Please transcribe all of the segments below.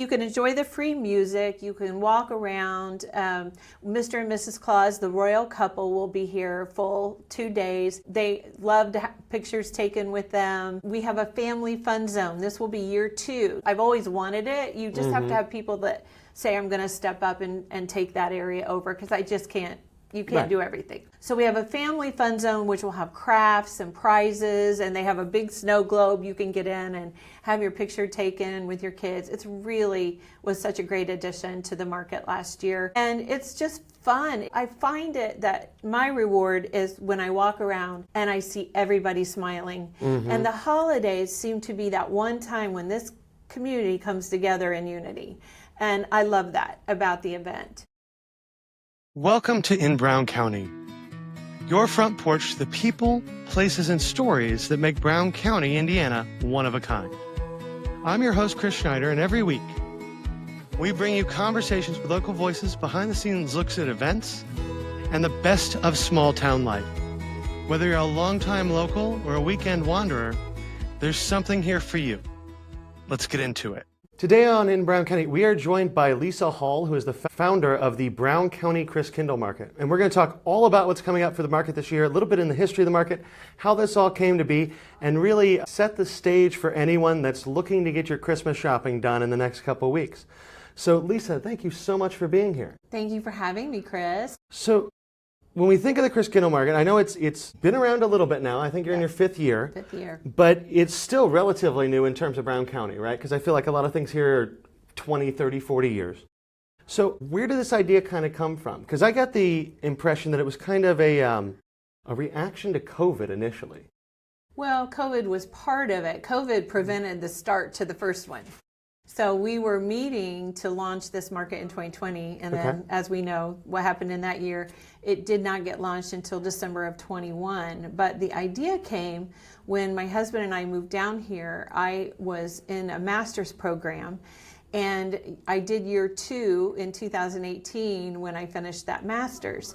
You can enjoy the free music. You can walk around. Mr. and Mrs. Claus, the royal couple, will be here full 2 days. They love to have pictures taken with them. We have a family fun zone. This will be year 2. I've always wanted it. You just have to have people that say, I'm going to step up and take that area over, because I just can't. You can't do everything. So we have a family fun zone, which will have crafts and prizes, and they have a big snow globe you can get in and have your picture taken with your kids. It's really was such a great addition to the market last year. And it's just fun. I find it that my reward is when I walk around and I see everybody smiling. And the holidays seem to be that one time when this community comes together in unity. And I love that about the event. Welcome to In Brown County, your front porch to the people, places, and stories that make Brown County, Indiana, one of a kind. I'm your host, Chris Schneider, and every week, we bring you conversations with local voices, behind-the-scenes looks at events, and the best of small-town life. Whether you're a longtime local or a weekend wanderer, there's something here for you. Let's get into it. Today on In Brown County, we are joined by Lisa Hall, who is the founder of the Brown County Christkindlmarkt. And we're going to talk all about what's coming up for the market this year, a little bit in the history of the market, how this all came to be, and really set the stage for anyone that's looking to get your Christmas shopping done in the next couple of weeks. So Lisa, thank you so much for being here. Thank you for having me, Chris. So when we think of the Christkindlmarkt, I know it's been around a little bit now. I think you're in your 5th year. 5th year. But it's still relatively new in terms of Brown County, right? Because I feel like a lot of things here are 20, 30, 40 years. So where did this idea kind of come from? Because I got the impression that it was kind of a reaction to COVID initially. Well, COVID was part of it. COVID prevented the start to the first one. So we were meeting to launch this market in 2020, and then, as we know, what happened in that year, it did not get launched until December of 21. But the idea came when my husband and I moved down here. I was in a master's program, and I did year 2 in 2018 when I finished that master's.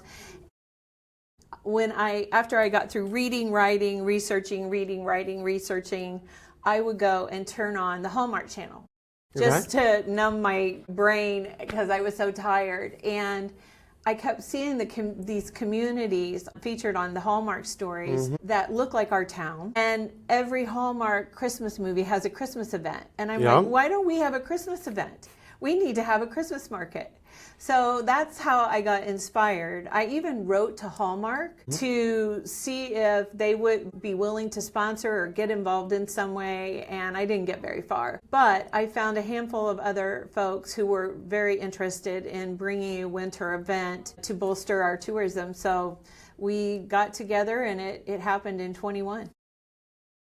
After I got through reading, writing, researching, I would go and turn on the Hallmark channel. Just to numb my brain because I was so tired. And I kept seeing these communities featured on the Hallmark stories that look like our town. And every Hallmark Christmas movie has a Christmas event. And I'm like, why don't we have a Christmas event? We need to have a Christmas market. So that's how I got inspired. I even wrote to Hallmark to see if they would be willing to sponsor or get involved in some way, and I didn't get very far. But I found a handful of other folks who were very interested in bringing a winter event to bolster our tourism. So we got together, and it happened in 21.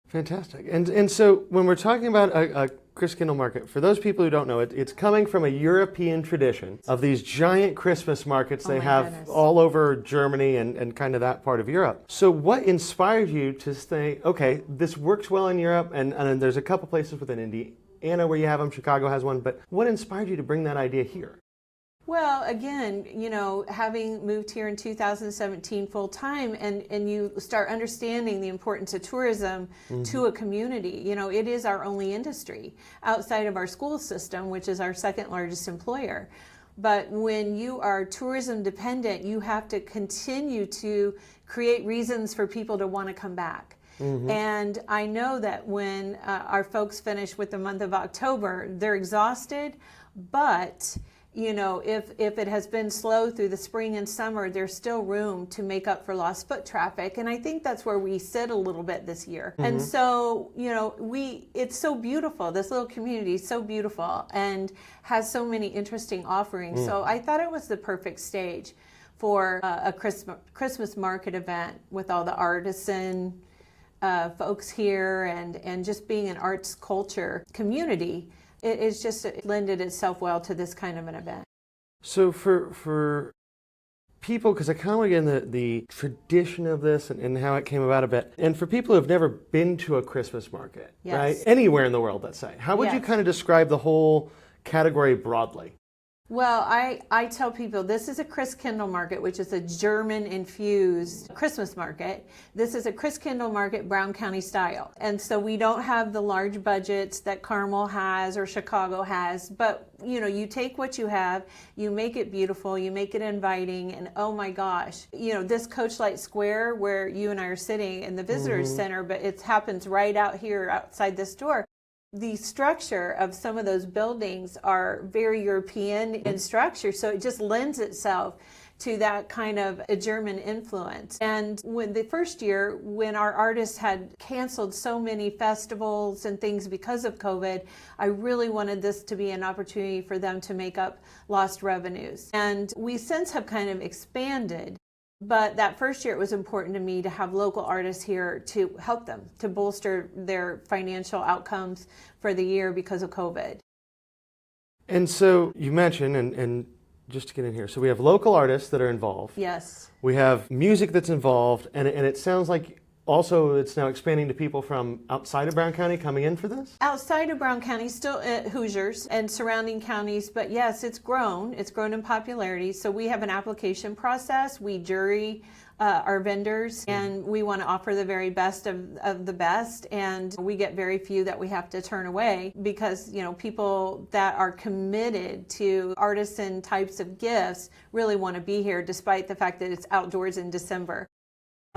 Fantastic. And so when we're talking about a Christkindlmarkt, for those people who don't know it, it's coming from a European tradition of these giant Christmas markets they have all over Germany and kind of that part of Europe. So what inspired you to say, okay, this works well in Europe, and there's a couple places within Indiana where you have them, Chicago has one, but what inspired you to bring that idea here? Well, again, having moved here in 2017 full time, and you start understanding the importance of tourism to a community. It is our only industry outside of our school system, which is our second largest employer. But when you are tourism dependent, you have to continue to create reasons for people to want to come back. And I know that when our folks finish with the month of October, they're exhausted, but if it has been slow through the spring and summer, there's still room to make up for lost foot traffic. And I think that's where we sit a little bit this year. And so, it's so beautiful. This little community is so beautiful and has so many interesting offerings. So I thought it was the perfect stage for a Christmas market event with all the artisan folks here and just being an arts culture community. It's just lended itself well to this kind of an event. So for people, because I kind of want to get into the tradition of this and how it came about a bit, and for people who have never been to a Christmas market, right, anywhere in the world, let's say, how would you kind of describe the whole category broadly? Well, I tell people this is a Christkindlmarkt, which is a German-infused Christmas market. This is a Christkindlmarkt Brown County style. And so we don't have the large budgets that Carmel has or Chicago has, but you take what you have, you make it beautiful, you make it inviting, and oh my gosh, this Coachlight Square where you and I are sitting in the visitors center, but it happens right out here outside this door. The structure of some of those buildings are very European in structure, so it just lends itself to that kind of a German influence. And when the first year, when our artists had canceled so many festivals and things because of COVID, I really wanted this to be an opportunity for them to make up lost revenues. And we since have kind of expanded. But that first year, it was important to me to have local artists here to help them, to bolster their financial outcomes for the year because of COVID. And so you mentioned, and just to get in here, so we have local artists that are involved. Yes. We have music that's involved, and it sounds like also it's now expanding to people from outside of Brown County coming in for this? Outside of Brown County, still Hoosiers and surrounding counties, but yes, it's grown. It's grown in popularity. So we have an application process. We jury our vendors, and we want to offer the very best of the best, and we get very few that we have to turn away because people that are committed to artisan types of gifts really want to be here despite the fact that it's outdoors in December.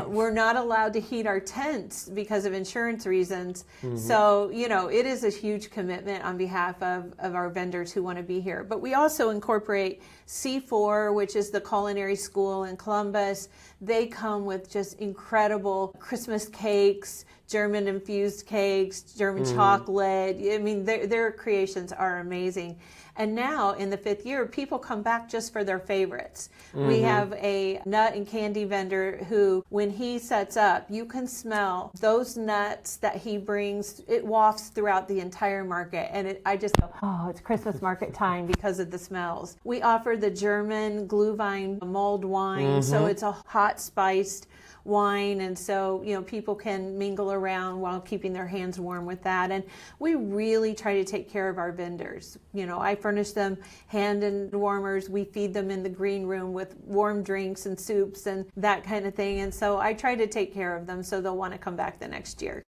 We're not allowed to heat our tents because of insurance reasons. So, it is a huge commitment on behalf of our vendors who want to be here. But we also incorporate C4, which is the culinary school in Columbus. They come with just incredible Christmas cakes, German infused cakes, German chocolate. I mean, their creations are amazing. And now in the 5th year, people come back just for their favorites. We have a nut and candy vendor who, when he sets up, you can smell those nuts that he brings. It wafts throughout the entire market. And I just go, oh, it's Christmas market time because of the smells. We offer the German Glühwein mulled wine. So it's a hot spiced wine, and so people can mingle around while keeping their hands warm with that. And we really try to take care of our vendors. I furnish them hand and warmers. We feed them in the green room with warm drinks and soups and that kind of thing. And so I try to take care of them so they'll want to come back the next year.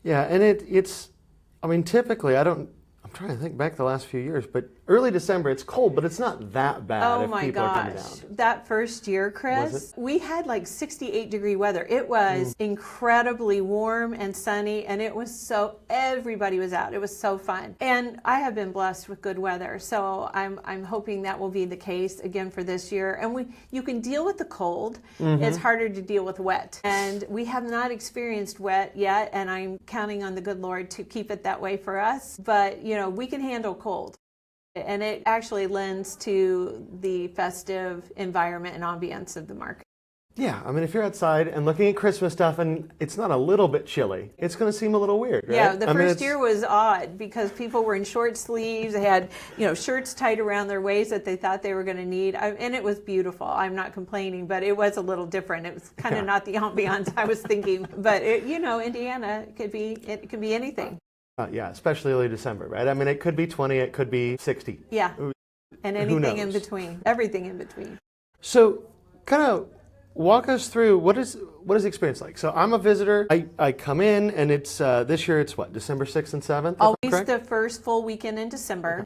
Yeah, and it's typically I'm trying to think back the last few years, but early December, it's cold, but it's not that bad if people are coming down. That first year, Chris, we had like 68-degree weather. It was incredibly warm and sunny, and everybody was out. It was so fun. And I have been blessed with good weather, so I'm hoping that will be the case again for this year. And you can deal with the cold. It's harder to deal with wet. And we have not experienced wet yet, and I'm counting on the good Lord to keep it that way for us. But, we can handle cold. And it actually lends to the festive environment and ambiance of the market. Yeah, if you're outside and looking at Christmas stuff and it's not a little bit chilly, it's going to seem a little weird, right? Yeah, the first year was odd because people were in short sleeves. They had, shirts tied around their waist that they thought they were going to need. And it was beautiful. I'm not complaining, but it was a little different. It was kind of not the ambiance I was thinking. But, Indiana, it could be anything. Yeah, especially early December, right? it could be 20, it could be 60. Yeah, and anything in between, everything in between. So, kind of walk us through what is the experience like? So, I'm a visitor. I come in, and it's this year. It's what, December 6th and 7th? Always the first full weekend in December.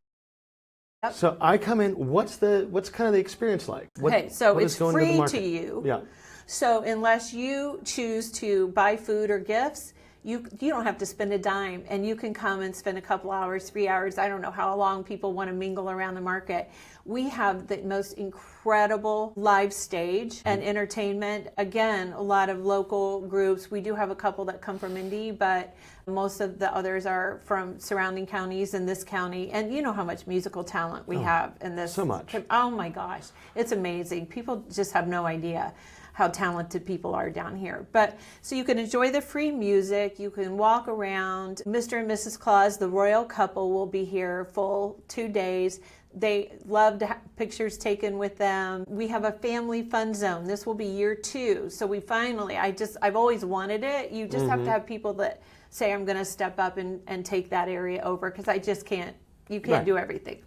Yep. So I come in. What's kind of the experience like? So it's free to you. Yeah. So unless you choose to buy food or gifts, you don't have to spend a dime, and you can come and spend a couple hours, 3 hours. I don't know how long people want to mingle around the market. We have the most incredible live stage and entertainment. Again, a lot of local groups. We do have a couple that come from Indy, but most of the others are from surrounding counties and this county. And you know how much musical talent we have in this. So much. Oh my gosh, it's amazing. People just have no idea how talented people are down here. But so you can enjoy the free music, you can walk around. Mr. and Mrs. Claus, the royal couple, will be here full 2 days. They love to have pictures taken with them. We have a family fun zone. This will be year 2. So we finally, I've always wanted it. You just have to have people that say, I'm gonna step up and take that area over, because I just can't, you can't do everything.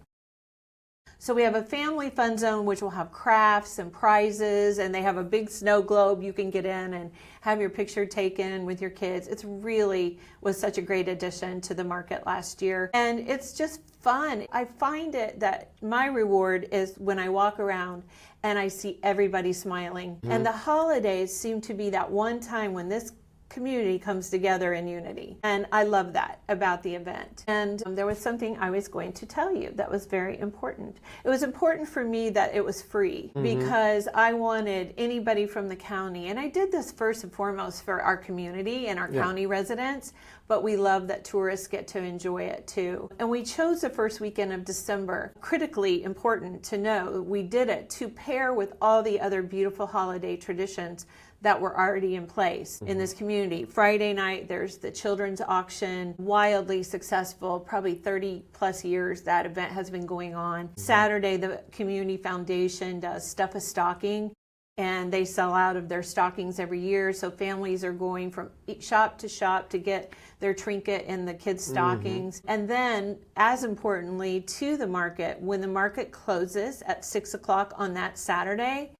So we have a family fun zone, which will have crafts and prizes, and they have a big snow globe you can get in and have your picture taken with your kids. It's really was such a great addition to the market last year. And it's just fun. I find it that my reward is when I walk around and I see everybody smiling. And the holidays seem to be that one time when this community comes together in unity. And I love that about the event. And there was something I was going to tell you that was very important. It was important for me that it was free because I wanted anybody from the county, and I did this first and foremost for our community and our county residents, but we love that tourists get to enjoy it too. And we chose the first weekend of December. Critically important to know we did it to pair with all the other beautiful holiday traditions that were already in place in this community. Friday night, there's the children's auction, wildly successful, probably 30 plus years that event has been going on. Saturday, the Community Foundation does Stuff a Stocking, and they sell out of their stockings every year, so families are going from shop to get their trinket in the kids' stockings. And then, as importantly, to the market, when the market closes at 6 o'clock on that Saturday,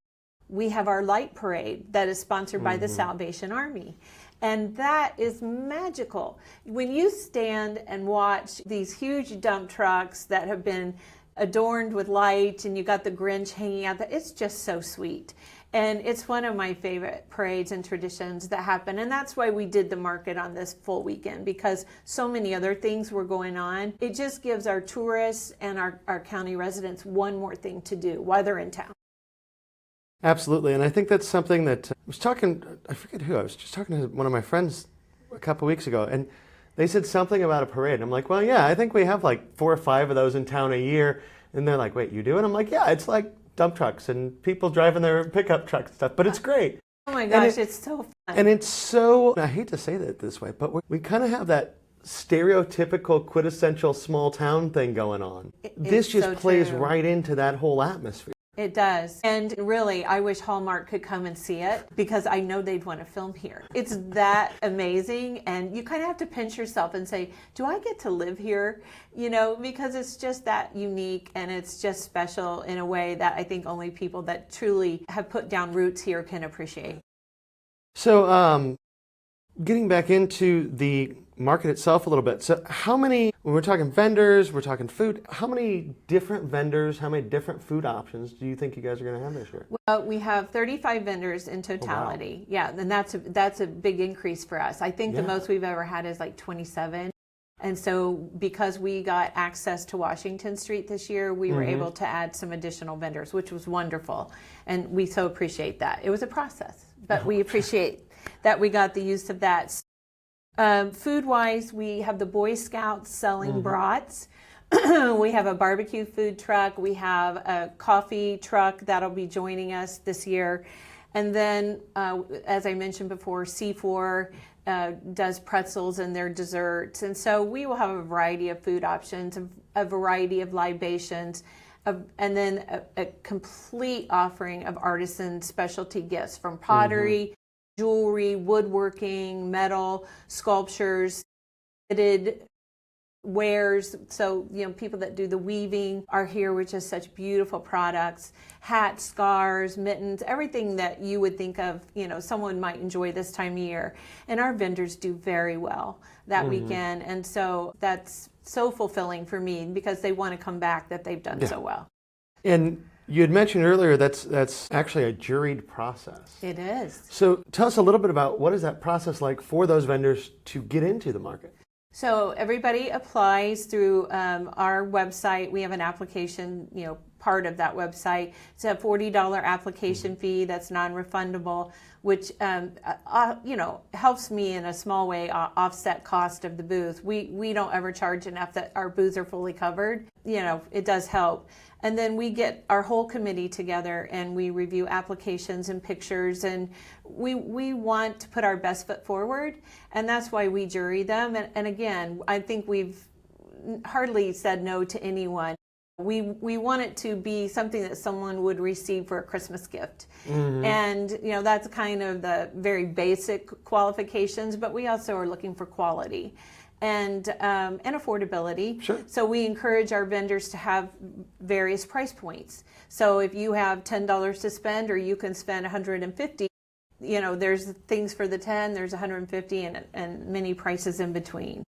we have our light parade that is sponsored by the Salvation Army. And that is magical. When you stand and watch these huge dump trucks that have been adorned with light and you got the Grinch hanging out there, it's just so sweet. And it's one of my favorite parades and traditions that happen. And that's why we did the market on this full weekend, because so many other things were going on. It just gives our tourists and our county residents one more thing to do while they're in town. Absolutely, and I think that's something that I was talking, I forget who, I was just talking to one of my friends a couple weeks ago, and they said something about a parade. And I'm like, well, yeah, I think we have like 4 or 5 of those in town a year. And they're like, wait, you do? And I'm like, yeah, it's like dump trucks and people driving their pickup trucks and stuff, but it's great. Oh my gosh, it's so fun. And it's so, I hate to say that this way, but we kind of have that stereotypical, quintessential small town thing going on. This just so plays true. right into that whole atmosphere. It does. And really, I wish Hallmark could come and see it because I know they'd want to film here. It's that amazing. And you kind of have to pinch yourself and say, do I get to live here? You know, because it's just that unique and it's just special in a way that I think only people that truly have put down roots here can appreciate. So, getting back into the market itself a little bit. So how many, when we're talking vendors, we're talking food, how many different vendors, how many different food options do you think you guys are going to have this year? Well, we have 35 vendors in totality. Oh, wow. Yeah, and that's a big increase for us. I think the most we've ever had is like 27. And so because we got access to Washington Street this year, we were able to add some additional vendors, which was wonderful. And we so appreciate that. It was a process, but we appreciate that we got the use of that. Food-wise, we have the Boy Scouts selling brats. We have a barbecue food truck. We have a coffee truck that'll be joining us this year. And then, as I mentioned before, C4 does pretzels and their desserts. And so we will have a variety of food options, a variety of libations, and then a complete offering of artisan specialty gifts from pottery, jewelry, woodworking, metal, sculptures, knitted wares. So, you know, people that do the weaving are here with just such beautiful products, hats, scarves, mittens, everything that you would think of, you know, someone might enjoy this time of year. And our vendors do very well that weekend. And so that's so fulfilling for me because they want to come back that they've done so well. And you had mentioned earlier that's actually a juried process. It is. So tell us a little bit about what is that process like for those vendors to get into the market? So everybody applies through our website. We have an application, you know, part of that website. It's a $40 application fee that's non-refundable, which you know, helps me in a small way offset cost of the booth. We don't ever charge enough that our booths are fully covered. You know, it does help. And then we get our whole committee together and we review applications and pictures, and we want to put our best foot forward, and that's why we jury them. And again, I think we've hardly said no to anyone. We want it to be something that someone would receive for a Christmas gift. And, you know, that's kind of the very basic qualifications, but we also are looking for quality. and affordability. Sure. So we encourage our vendors to have various price points. So if you have $10 to spend, or you can spend $150, there's things for the 10, there's 150, and many prices in between.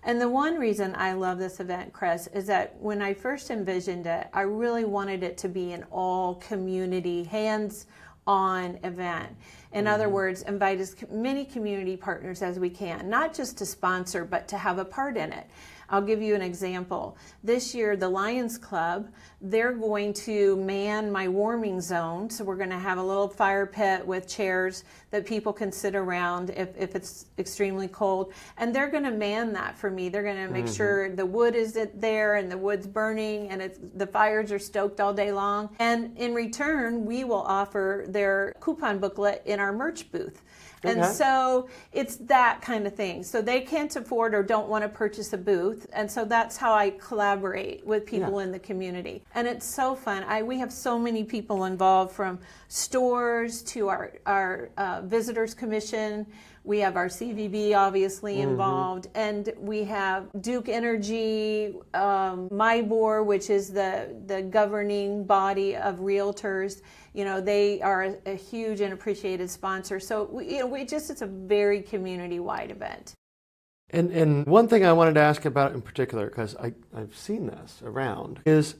And the one reason I love this event, Chris, is that when I first envisioned it, I really wanted it to be an all community, hands-on event. In other words, invite as many community partners as we can, not just to sponsor, but to have a part in it. I'll give you an example. This year, the Lions Club, they're going to man my warming zone. So we're going to have a little fire pit with chairs that people can sit around if it's extremely cold. And they're going to man that for me. They're going to make sure the wood is there and the wood's burning and the fires are stoked all day long. And in return, we will offer their coupon booklet in our merch booth. And so it's that kind of thing. So they can't afford or don't want to purchase a booth. And so that's how I collaborate with people in the community. And it's so fun. We have so many people involved, from stores to our visitors commission. We have our CVB obviously involved, and we have Duke Energy, MIBOR, which is the governing body of realtors. They are a huge and appreciated sponsor. So it's a very community-wide event. And one thing I wanted to ask about in particular, because I've seen this around, is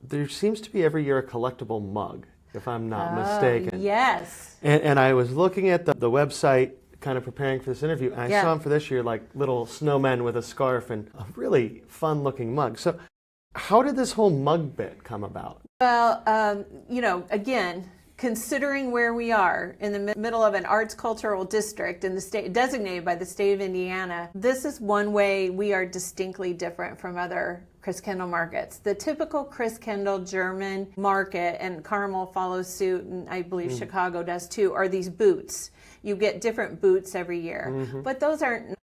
there seems to be every year a collectible mug, if I'm not mistaken. Yes. And I was looking at the website, kind of preparing for this interview, and I saw them for this year, like little snowmen with a scarf and a really fun-looking mug. So how did this whole mug bit come about? Well, again, considering where we are in the middle of an arts cultural district in the state, designated by the state of Indiana, this is one way we are distinctly different from other Christkindl markets. The typical Christkindl German market, and Carmel follows suit, and I believe Chicago does too, are these boots. You get different boots every year, but those aren't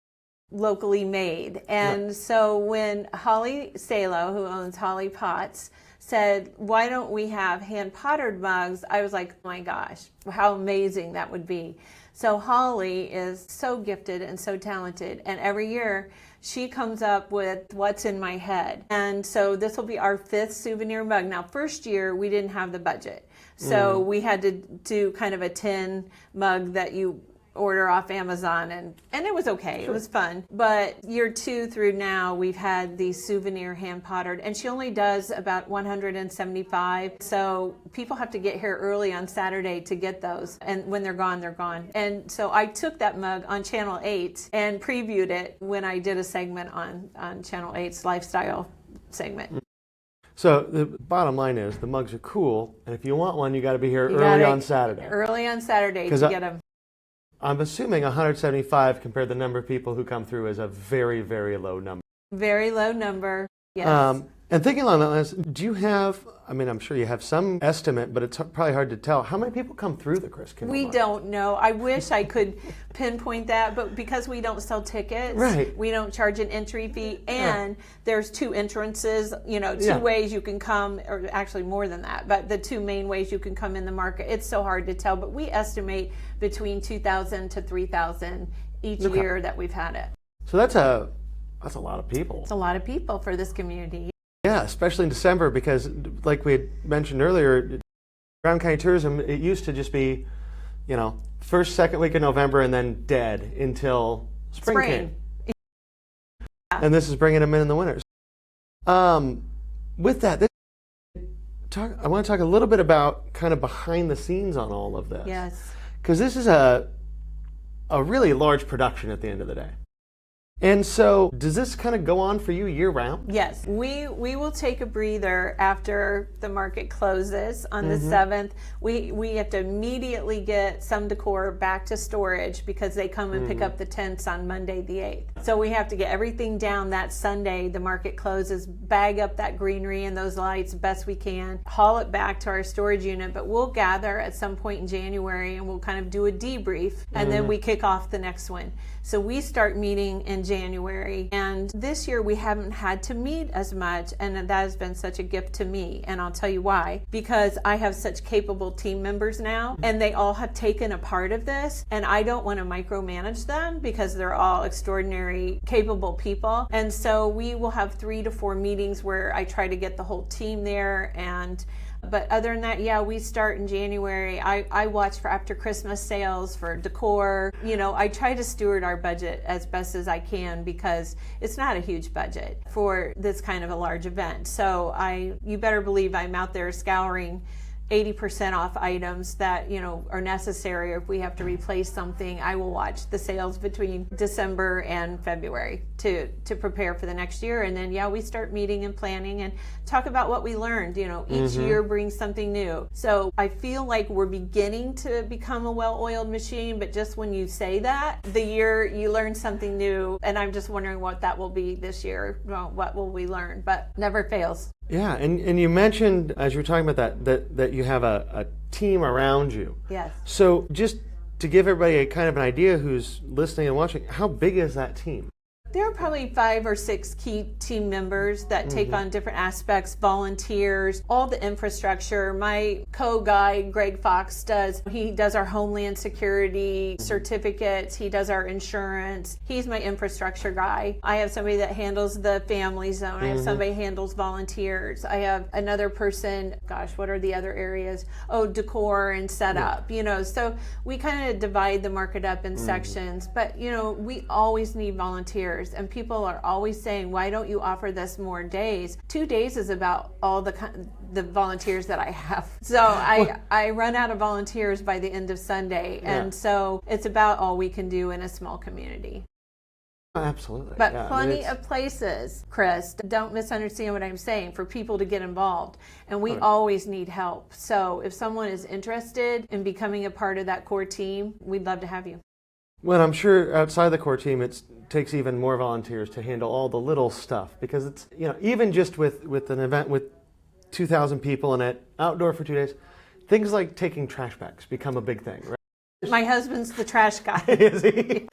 locally made. And so when Holly Salo, who owns Holly Pots, said, why don't we have hand pottered mugs? I was like, oh my gosh, how amazing that would be. So Holly is so gifted and so talented, and every year she comes up with what's in my head. And so this will be our 5th souvenir mug. Now, first year we didn't have the budget, so we had to do kind of a tin mug that you order off Amazon, and it was okay. It was fun. But year 2 through now, we've had these souvenir hand pottered, and she only does about 175. So people have to get here early on Saturday to get those. And when they're gone, they're gone. And so I took that mug on Channel 8 and previewed it when I did a segment on Channel 8's lifestyle segment. So the bottom line is the mugs are cool, and if you want one, you got to be here early on Saturday. Early on Saturday to get them. I'm assuming 175 compared to the number of people who come through is a very, very low number. Very low number, yes. And thinking along that lines, do you have, I'm sure you have some estimate, but it's probably hard to tell, how many people come through the Christkindl We Market? don't know. I wish I could pinpoint that, but because we don't sell tickets, we don't charge an entry fee, and there's 2 entrances, 2 ways you can come, or actually more than that, but the 2 main ways you can come in the market. It's so hard to tell, but we estimate between 2,000 to 3,000 each year that we've had it. So that's a lot of people. It's a lot of people for this community. Yeah, especially in December, because like we had mentioned earlier, Brown County Tourism, it used to just be, first, second week of November and then dead until spring came. Yeah. And this is bringing them in the winters. With that, I want to talk a little bit about kind of behind the scenes on all of this. Yes. Because this is a really large production at the end of the day. And so, does this kind of go on for you year-round? Yes. We will take a breather after the market closes on the 7th. We have to immediately get some decor back to storage because they come and pick up the tents on Monday the 8th. So we have to get everything down that Sunday. The market closes, bag up that greenery and those lights best we can, haul it back to our storage unit, but we'll gather at some point in January and we'll kind of do a debrief, and then we kick off the next one. So we start meeting in January. And this year we haven't had to meet as much, and that has been such a gift to me. And I'll tell you why. Because I have such capable team members now, and they all have taken a part of this, and I don't want to micromanage them because they're all extraordinary, capable people. And so we will have 3 to 4 meetings where I try to get the whole team there. But other than that, yeah, we start in January. I watch for after Christmas sales, for decor. I try to steward our budget as best as I can because it's not a huge budget for this kind of a large event. So you better believe I'm out there scouring 80% off items that are necessary, or if we have to replace something, I will watch the sales between December and February to prepare for the next year. And then we start meeting and planning and talk about what we learned. Each year brings something new. So I feel like we're beginning to become a well-oiled machine, but just when you say that, the year you learn something new, and I'm just wondering what that will be this year. Well, what will we learn? But never fails. Yeah, and you mentioned, as you were talking about that you have a team around you. Yes. So just to give everybody a kind of an idea who's listening and watching, how big is that team? There are probably 5 or 6 key team members that take on different aspects, volunteers, all the infrastructure. My co-guy, Greg Fox, he does our Homeland Security certificates. He does our insurance. He's my infrastructure guy. I have somebody that handles the family zone. I have somebody who handles volunteers. I have another person, what are the other areas? Oh, decor and setup, So we kind of divide the market up in sections. But, we always need volunteers. And people are always saying, why don't you offer this more days? 2 days is about all the volunteers that I have. So I run out of volunteers by the end of Sunday. And so it's about all we can do in a small community. Absolutely. But plenty of places, Chris, don't misunderstand what I'm saying, for people to get involved. And we always need help. So if someone is interested in becoming a part of that core team, we'd love to have you. Well, I'm sure outside the core team, it takes even more volunteers to handle all the little stuff, because it's, even just with an event with 2,000 people in it, outdoor for 2 days, things like taking trash bags become a big thing, right? My husband's the trash guy. Is he?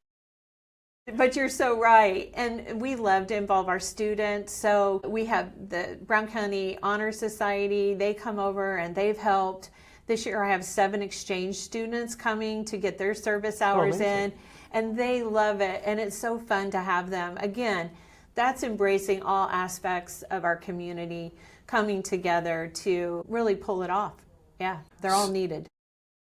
But you're so right. And we love to involve our students. So we have the Brown County Honor Society. They come over and they've helped. This year I have 7 exchange students coming to get their service hours in, and they love it, and it's so fun to have them. Again, that's embracing all aspects of our community coming together to really pull it off. Yeah, they're all needed.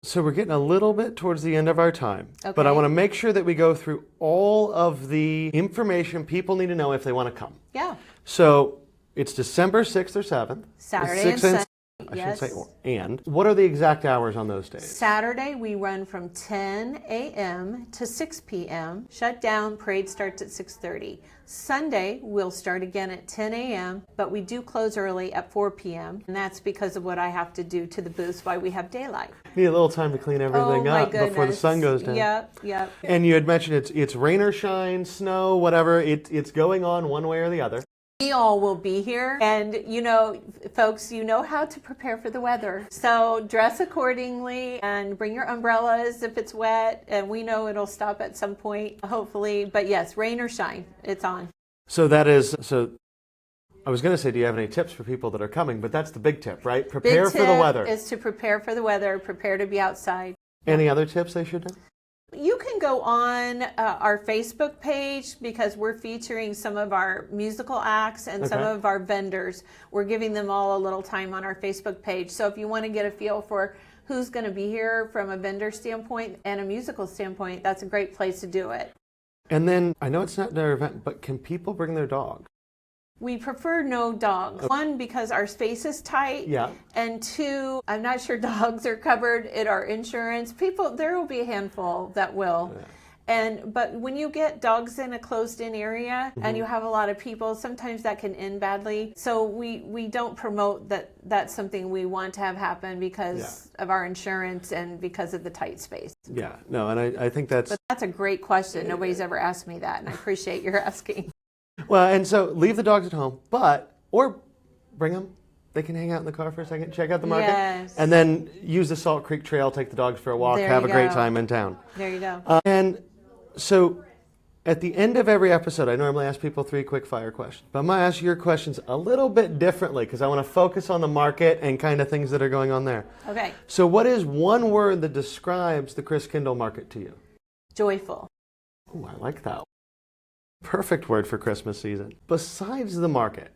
So we're getting a little bit towards the end of our time, Okay. But I want to make sure that we go through all of the information people need to know if they want to come. Yeah. So it's December 6th or 7th. Saturday and Sunday. I shouldn't say or. And what are the exact hours on those days? Saturday, we run from 10 a.m. to 6 p.m. Shut down, parade starts at 6:30. Sunday, we'll start again at 10 a.m., but we do close early at 4 p.m., and that's because of what I have to do to the booths while we have daylight. Need a little time to clean everything up before the sun goes down. Yep. And you had mentioned it's rain or shine, snow, whatever. It's going on one way or the other. We all will be here, and folks, how to prepare for the weather. So dress accordingly and bring your umbrellas if it's wet, and we know it'll stop at some point, hopefully. But yes, rain or shine, it's on. So I was going to say, do you have any tips for people that are coming? But that's the big tip, right? Prepare for the weather. Is to prepare for the weather, prepare to be outside. Any other tips they should know? You can go on our Facebook page, because we're featuring some of our musical acts and some of our vendors. We're giving them all a little time on our Facebook page. So if you want to get a feel for who's going to be here from a vendor standpoint and a musical standpoint, that's a great place to do it. And then, I know it's not their event, but can people bring their dog? We prefer no dogs. 1, because our space is tight. Yeah. And 2, I'm not sure dogs are covered in our insurance. There will be a handful that will. Yeah. But when you get dogs in a closed-in area and you have a lot of people, sometimes that can end badly. So we don't promote that. That's something we want to have happen because of our insurance and because of the tight space. Yeah. No, and I think that's a great question. Nobody's ever asked me that, and I appreciate your asking. Well, and so leave the dogs at home, or bring them. They can hang out in the car for a second, check out the market, and then use the Salt Creek Trail, take the dogs for a walk, have a great time in town. There you go. And so At the end of every episode, I normally ask people 3 quick fire questions, but I'm going to ask your questions a little bit differently because I want to focus on the market and kind of things that are going on there. Okay. So what is one word that describes the Christkindlmarkt to you? Joyful. Oh, I like that. Perfect word for Christmas season. Besides the market,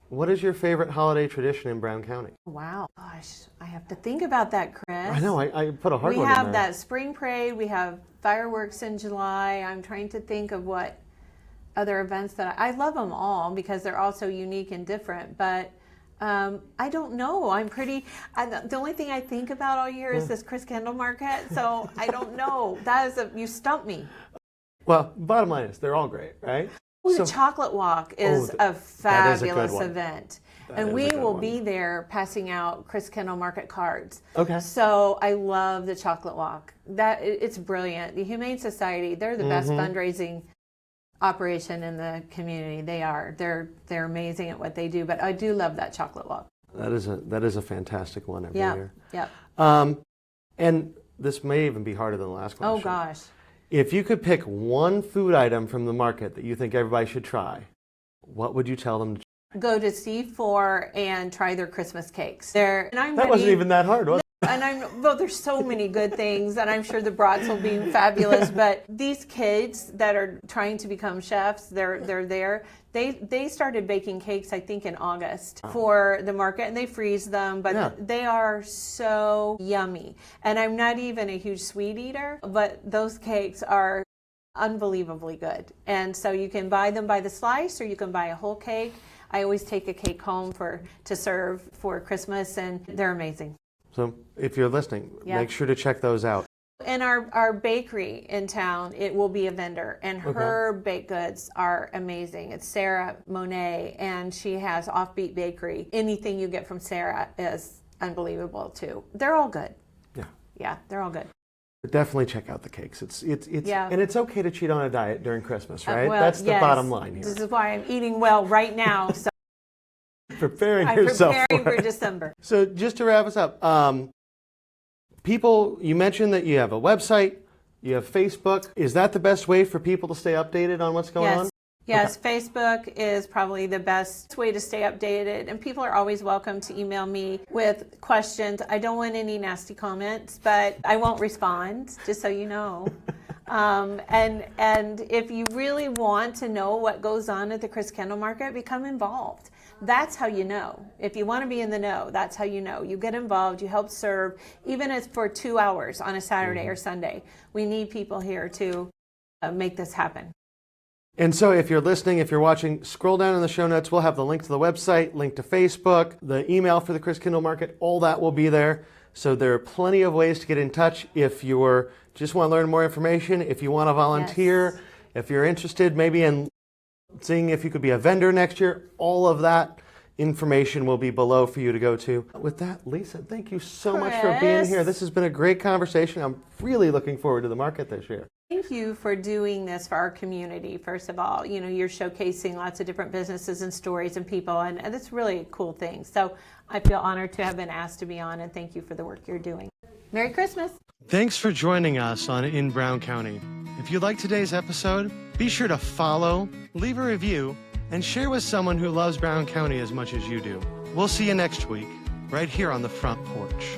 what is your favorite holiday tradition in Brown County? Wow. Gosh, I have to think about that, Chris. I know, I put a hard We one in have there. that spring parade. We have fireworks in July. I'm trying to think of what other events that I love them all because they're all so unique and different. But I don't know. The only thing I think about all year is this Christkindlmarkt. So I don't know. You stumped me. Well, bottom line is they're all great, right? The chocolate walk is a fabulous event. And we will be there passing out Christkindlmarkt cards. Okay. So I love the chocolate walk. It's brilliant. The Humane Society, they're the best fundraising operation in the community. They are. They're amazing at what they do. But I do love that chocolate walk. That is a fantastic one every year. Yeah. And this may even be harder than the last question. Oh gosh. If you could pick one food item from the market that you think everybody should try, what would you tell them to try? Go to C4 and try their Christmas cakes. Wasn't even that hard, was it? And there's so many good things, and I'm sure the brats will be fabulous. But these kids that are trying to become chefs, they're there. They started baking cakes, I think, in August for the market, and they freeze them. But they are so yummy. And I'm not even a huge sweet eater, but those cakes are unbelievably good. And so you can buy them by the slice, or you can buy a whole cake. I always take a cake home to serve for Christmas, and they're amazing. So if you're listening, make sure to check those out. In our bakery in town, it will be a vendor, and her baked goods are amazing. It's Sarah Monet, and she has Offbeat Bakery. Anything you get from Sarah is unbelievable too. They're all good. Yeah, they're all good. But definitely check out the cakes. And it's okay to cheat on a diet during Christmas, right? That's the yes. bottom line here. This is why I'm eating well right now. So Preparing I'm yourself preparing for December. So just to wrap us up, people, you mentioned that you have a website, you have Facebook. Is that the best way for people to stay updated on what's going on? Yes, Facebook is probably the best way to stay updated, and people are always welcome to email me with questions. I don't want any nasty comments, but I won't respond, just so you know. And if you really want to know what goes on at the Christkindlmarkt, become involved. That's how you know. If you want to be in the know, that's how you know. You get involved, you help serve, even if it's for 2 hours on a Saturday or Sunday. We need people here to make this happen. And so if you're listening, if you're watching, scroll down in the show notes. We'll have the link to the website, link to Facebook, the email for the Christkindlmarkt, all that will be there. So there are plenty of ways to get in touch if you just want to learn more information, if you want to volunteer, if you're interested maybe in seeing if you could be a vendor next year. All of that information will be below for you to go to. With that, Lisa, thank you so much for being here. This has been a great conversation. I'm really looking forward to the market this year. Thank you for doing this for our community, first of all. You know, you're showcasing lots of different businesses and stories and people, and it's really a cool thing. So I feel honored to have been asked to be on, and thank you for the work you're doing. Merry Christmas. Thanks for joining us on In Brown County. If you like today's episode, be sure to follow, leave a review, and share with someone who loves Brown County as much as you do. We'll see you next week, right here on the front porch.